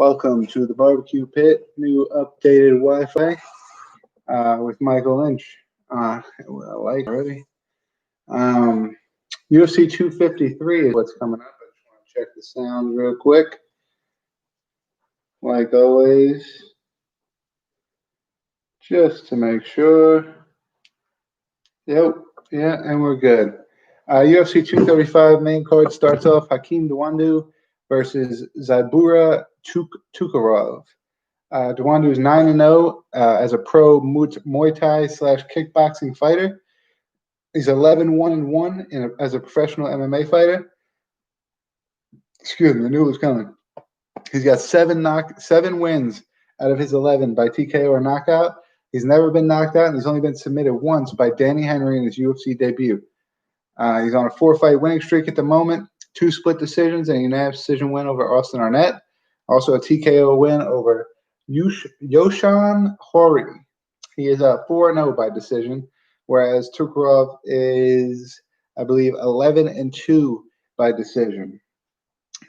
Welcome to the barbecue pit, new updated Wi-Fi with Michael Lynch. I like already. Um, UFC 253 is what's coming up. I just want to check the sound real quick. Like always, just to make sure. Yep, yeah, and we're good. UFC 235 main card starts off Hakeem Dawodu versus Zabura Tukarov. Dawodu is 9-0 as a pro Muay Thai slash kickboxing fighter. He's 11-1-1 as a professional MMA fighter. Excuse me, I knew it was coming. He's got seven wins out of his 11 by TKO or knockout. He's never been knocked out, and he's only been submitted once by Danny Henry in his UFC debut. He's on a 4-fight winning streak at the moment, 2 split decisions, and a unanimous decision win over Austin Arnett. Also a TKO win over Yoshan Hori. He is 4-0 by decision, whereas Tukarov is, I believe, 11-2 by decision.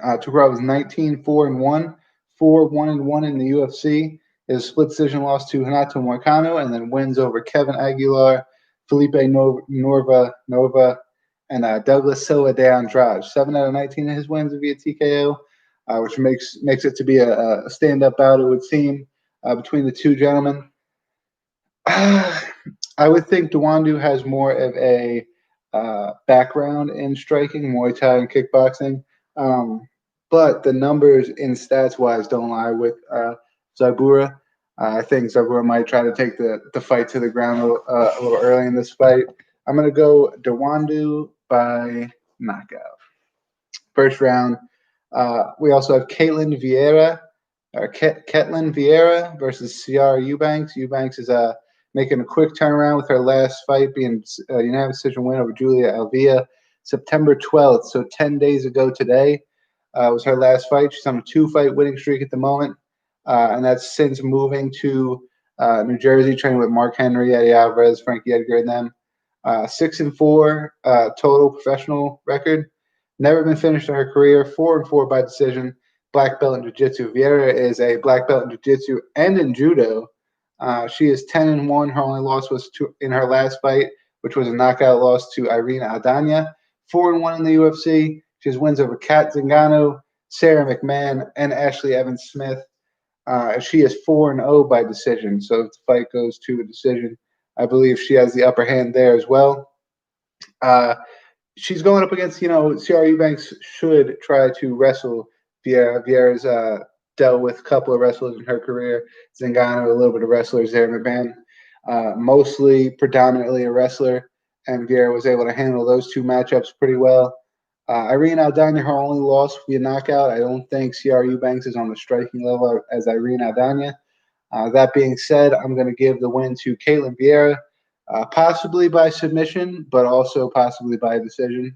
Tukarov is 19-4-1, 4-1-1 in the UFC. His split decision loss to Renato Moicano, and then wins over Kevin Aguilar, Felipe Nova, and Douglas Silva de Andrade. 7 out of 19 of his wins via TKO, which makes it to be a stand-up bout, it would seem, between the two gentlemen. I would think Dawodu has more of a background in striking, Muay Thai and kickboxing. But the numbers in stats-wise don't lie with Zabura. I think Zabura might try to take the fight to the ground a little early in this fight. I'm going to go Dawodu by knockout. First round, we also have Ketlin Vieira versus Ciara Eubanks. Eubanks is making a quick turnaround with her last fight being a unanimous decision win over Julia Alvia September 12th. So 10 days ago today was her last fight. She's on a 2-fight winning streak at the moment, and that's since moving to New Jersey, training with Mark Henry, Eddie Alvarez, Frankie Edgar, and them. 6-4 total professional record. Never been finished in her career. 4-4 by decision. Black belt in jiu-jitsu. Vieira is a black belt in jiu-jitsu and in judo. She is 10-1. Her only loss was in her last fight, which was a knockout loss to Irene Aldana. 4-1 in the UFC. She has wins over Kat Zingano, Sarah McMahon, and Ashley Evans Smith. She is 4-0 by decision. So if the fight goes to a decision, I believe she has the upper hand there as well. She's going up against, Ciara Eubanks should try to wrestle Vieira. Vieira's dealt with a couple of wrestlers in her career. Zingano, a little bit of wrestlers there. McMahon, predominantly a wrestler, and Vieira was able to handle those two matchups pretty well. Irene Aldana, her only loss via knockout. I don't think Ciara Eubanks is on the striking level as Irene Aldana. That being said, I'm going to give the win to Ketlin Vieira, possibly by submission, but also possibly by decision.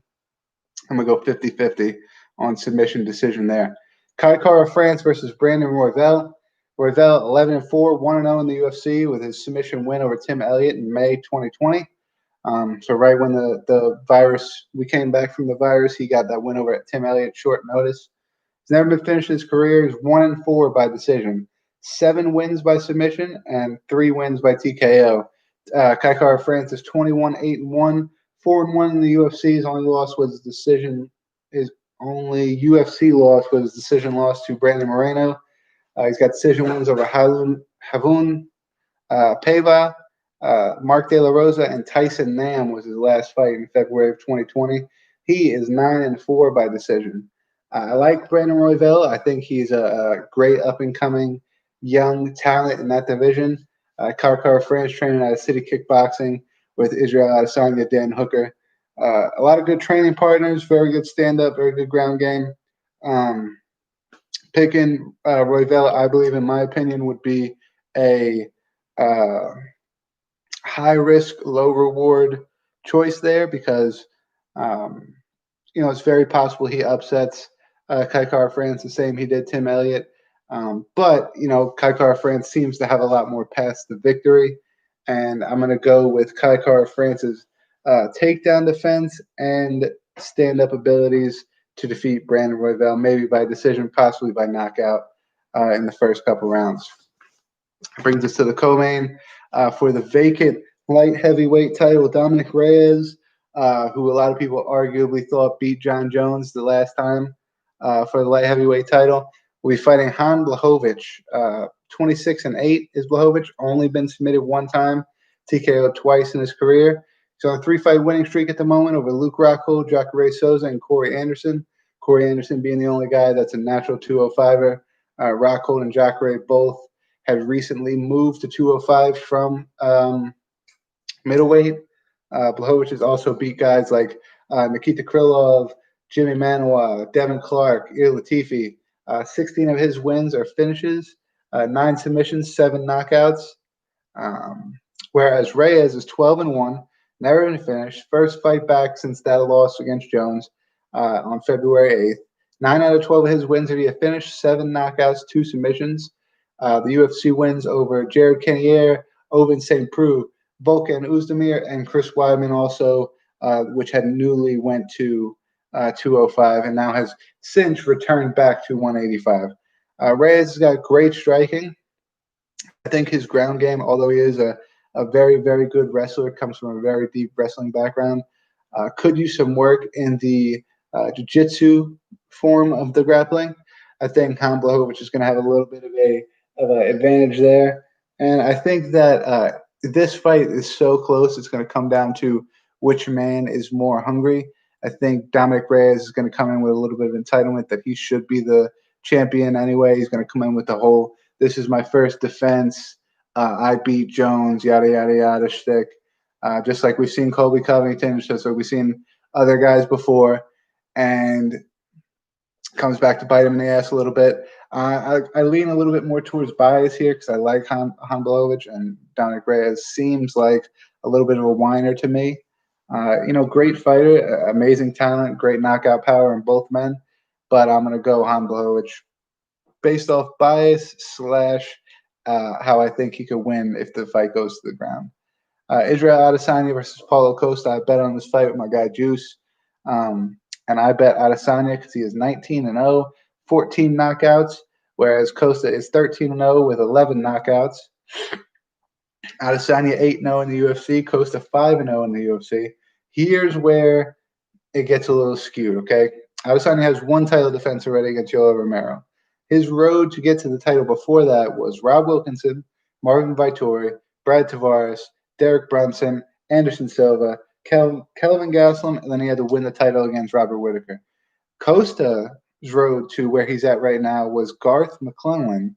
I'm going to go 50-50 on submission decision there. Kai Kara France versus Brandon Royval. Royval 11-4, 1-0 in the UFC with his submission win over Tim Elliott in May 2020. So right when we came back from the virus, he got that win over at Tim Elliott short notice. He's never been finished his career. He's 1-4 by decision. 7 wins by submission and 3 wins by TKO. Kai Kara France is 21-8-1, 4-1 in the UFC. His only loss was decision. His only UFC loss was decision loss to Brandon Moreno. He's got decision wins over Havun Paiva, Mark De La Rosa, and Tyson Nam was his last fight in February of 2020. He is 9-4 by decision. I like Brandon Royval. I think he's a great up-and-coming young talent in that division. Kai Kara France training out of City Kickboxing with Israel Adesanya, Dan Hooker. A lot of good training partners, very good stand-up, very good ground game. Picking Royval, I believe, in my opinion, would be a high-risk, low-reward choice there because, it's very possible he upsets Kai Kara France the same he did Tim Elliott. But Kai Kara France seems to have a lot more paths to victory, and I'm going to go with Kai Kara France's takedown defense and stand-up abilities to defeat Brandon Royval, maybe by decision, possibly by knockout. in the first couple rounds. Brings us to the co-main for the vacant light heavyweight title. Dominic Reyes, who a lot of people arguably thought beat John Jones the last time for the light heavyweight title, will be fighting Han Blachowicz. 26-8 is Blachowicz. Only been submitted one time, TKO twice in his career. He's on a 3-fight winning streak at the moment over Luke Rockhold, Jacare Souza, and Corey Anderson. Corey Anderson being the only guy that's a natural 205er. Rockhold and Jacare both have recently moved to 205 from middleweight. Blachowicz has also beat guys like Nikita Krylov, Jimmy Manuwa, Devin Clark, Ir Latifi. 16 of his wins are finishes, 9 submissions, 7 knockouts. Whereas Reyes is 12-1, never been finished. First fight back since that loss against Jones on February 8th. 9 out of 12 of his wins are via finish, 7 knockouts, 2 submissions. The UFC wins over Jared Cannonier, Ovince St. Preux, Volkan Oezdemir, and Chris Weidman also, which had newly went to 205 and now has since returned back to 185. Reyes has got great striking. I think his ground game, although he is a very, very good wrestler, comes from a very deep wrestling background, could use some work in the jiu-jitsu form of the grappling. I think Han Blachowicz is going to have a little bit of an advantage there. And I think that this fight is so close, it's going to come down to which man is more hungry. I think Dominic Reyes is going to come in with a little bit of entitlement that he should be the champion anyway. He's going to come in with the whole, this is my first defense, I beat Jones, yada, yada, yada shtick. Just like we've seen Colby Covington, just like we've seen other guys before, and comes back to bite him in the ass a little bit. I lean a little bit more towards bias here because I like Han Blachowicz, and Dominic Reyes seems like a little bit of a whiner to me. Great fighter, amazing talent, great knockout power in both men, but I'm going to go Han Blachowicz based off bias / how I think he could win if the fight goes to the ground. Israel Adesanya versus Paulo Costa. I bet on this fight with my guy Juice. And I bet Adesanya because he is 19-0, 14 knockouts, whereas Costa is 13-0 with 11 knockouts. Adesanya 8-0 in the UFC, Costa 5-0 in the UFC. Here's where it gets a little skewed, okay? Adesanya has one title defense already against Yoel Romero. His road to get to the title before that was Rob Wilkinson, Marvin Vittori, Brad Tavares, Derek Brunson, Anderson Silva, Kelvin Gastelum, and then he had to win the title against Robert Whittaker. Costa's road to where he's at right now was Garth McClellan,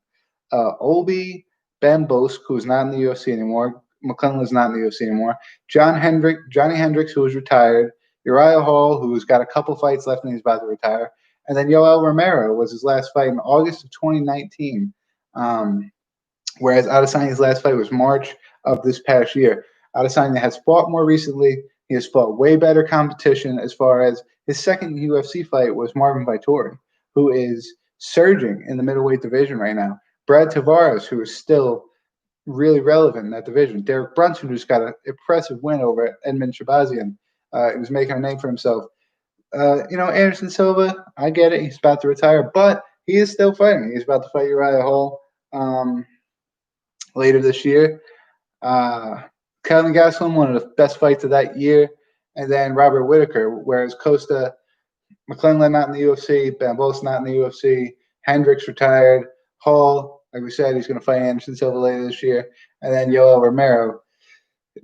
Obi Bambosk, who's not in the UFC anymore. McClellan's not in the UFC anymore. Johnny Hendricks, who was retired. Uriah Hall, who's got a couple fights left and he's about to retire. And then Yoel Romero was his last fight in August of 2019. Whereas Adesanya's last fight was March of this past year. Adesanya has fought more recently. He has fought way better competition as far as his second UFC fight was Marvin Vittori, who is surging in the middleweight division right now. Brad Tavares, who is still really relevant in that division. Derek Brunson, who's got an impressive win over Edmund Shabazian. He was making a name for himself. Anderson Silva, I get it. He's about to retire, but he is still fighting. He's about to fight Uriah Hall later this year. Kelvin Gastelum, one of the best fights of that year. And then Robert Whittaker, whereas Costa, McClellan not in the UFC, Bambosk not in the UFC, Hendricks retired, Hall, like we said, he's going to fight Anderson Silva later this year, and then Yoel Romero.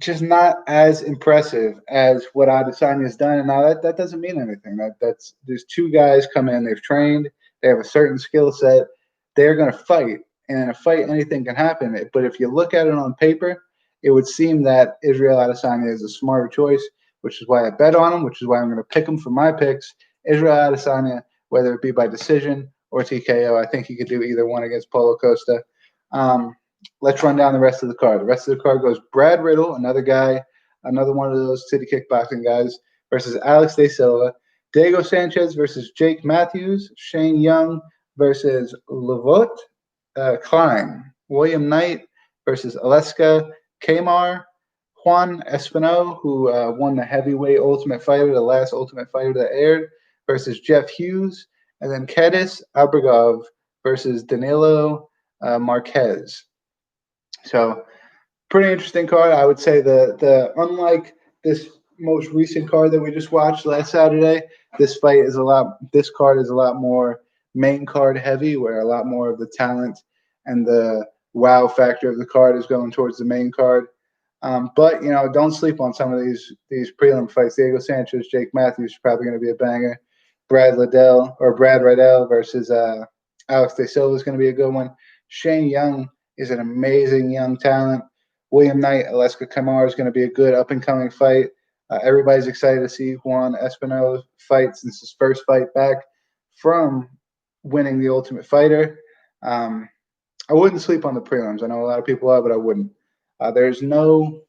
Just not as impressive as what Adesanya's done. And now that doesn't mean anything. There's two guys come in, they've trained, they have a certain skill set, they're going to fight. And in a fight, anything can happen. But if you look at it on paper, it would seem that Israel Adesanya is a smarter choice, which is why I bet on him, which is why I'm going to pick him for my picks. Israel Adesanya, whether it be by decision or TKO, I think he could do either one against Paulo Costa. Let's run down the rest of the card. The rest of the card goes Brad Riddle, another guy, another one of those city kickboxing guys, versus Alex De Silva. Diego Sanchez versus Jake Matthews. Shane Young versus Levot Klein. William Knight versus Aleska Kamar. Juan Espino, who won the heavyweight Ultimate Fighter, the last Ultimate Fighter that aired, versus Jeff Hughes. And then Kedis Abragov versus Danilo Marquez. So pretty interesting card. I would say the unlike this most recent card that we just watched last Saturday, this card is a lot more main card heavy, where a lot more of the talent and the wow factor of the card is going towards the main card. But don't sleep on some of these prelim fights. Diego Sanchez, Jake Matthews is probably going to be a banger. Brad Riddell versus Alex De Silva is going to be a good one. Shane Young is an amazing young talent. William Knight, Aleska Kamara is going to be a good up and coming fight. Everybody's excited to see Juan Espinal fight since his first fight back from winning the Ultimate Fighter. I wouldn't sleep on the prelims. I know a lot of people are, but I wouldn't. There's no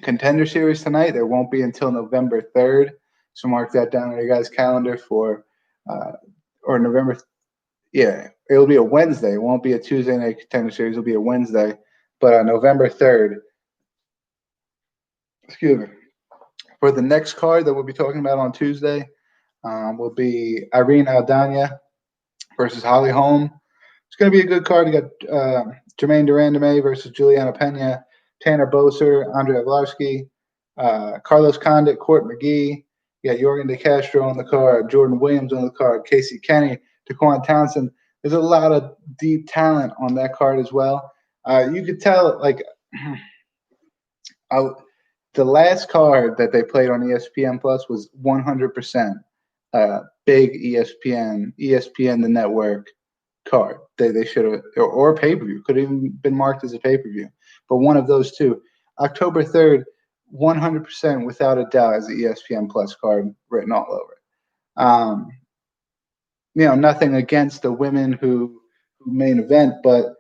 Contender Series tonight. There won't be until November 3rd. So mark that down on your guys' calendar for or November. Yeah, it'll be a Wednesday. It won't be a Tuesday night Contender Series. It'll be a Wednesday. But on November 3rd, excuse me, for the next card that we'll be talking about on Tuesday will be Irene Aldana versus Holly Holm. It's going to be a good card. You got Jermaine Durandame versus Juliana Pena, Tanner Boser, Andrei Arlovsky, Carlos Condit, Court McGee. You got Jorgen De Castro on the card, Jordan Williams on the card, Casey Kenny, Daquan Townsend. There's a lot of deep talent on that card as well. You could tell, the last card that they played on ESPN Plus was 100% big ESPN the network card. They should have, or pay-per-view. Could have even been marked as a pay-per-view. But one of those two. October 3rd, 100% without a doubt is the ESPN Plus card written all over it. Nothing against the women who main event, but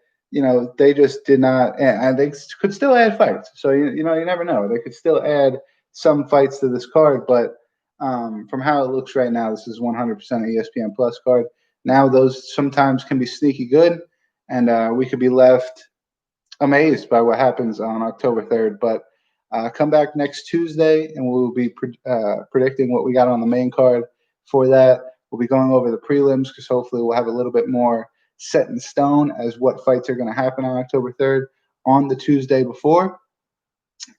they just did not, and they could still add fights. So you never know. They could still add some fights to this card, but from how it looks right now, this is 100% ESPN Plus card. Now those sometimes can be sneaky good, and we could be left amazed by what happens on October 3rd. But come back next Tuesday, and we'll be predicting what we got on the main card for that. We'll be going over the prelims because hopefully we'll have a little bit more set in stone as what fights are going to happen on October 3rd on the Tuesday before.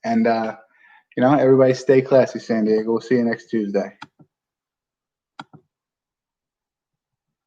And, everybody stay classy, San Diego. We'll see you next Tuesday.